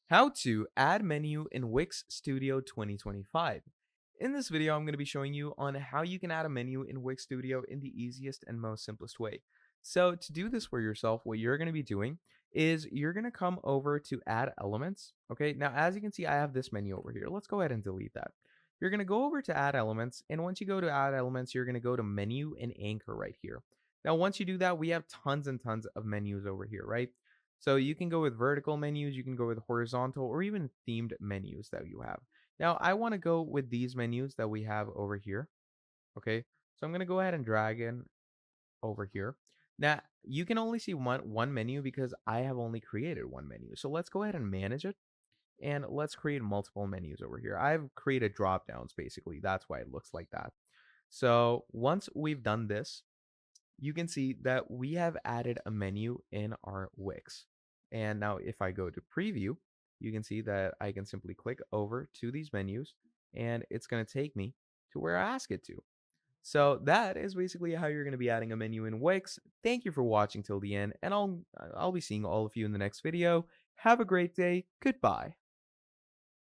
How to add menu in Wix Studio 2025. In this video, I'm going to be showing you on how you can add a menu in Wix Studio in the easiest and most simplest way. So to do this for yourself, what you're going to be doing is you're going to come over to add elements. Okay. Now, as you can see, I have this menu over here. Let's go ahead and delete that. You're going to go over to add elements. And once you go to add elements, you're going to go to menu and anchor right here. Now, once you do that, we have tons and tons of menus over here, right? So you can go with vertical menus, you can go with horizontal or even themed menus that you have. Now, I want to go with these menus that we have over here. Okay. So I'm going to go ahead and drag in over here. Now, you can only see one menu because I have only created one menu. So let's go ahead and manage it and let's create multiple menus over here. I've created drop downs basically. That's why it looks like that. So once we've done this, you can see that we have added a menu in our Wix. And now if I go to preview, you can see that I can simply click over to these menus and it's going to take me to where I ask it to. So that is basically how you're going to be adding a menu in Wix. Thank you for watching till the end and I'll be seeing all of you in the next video. Have a great day. Goodbye.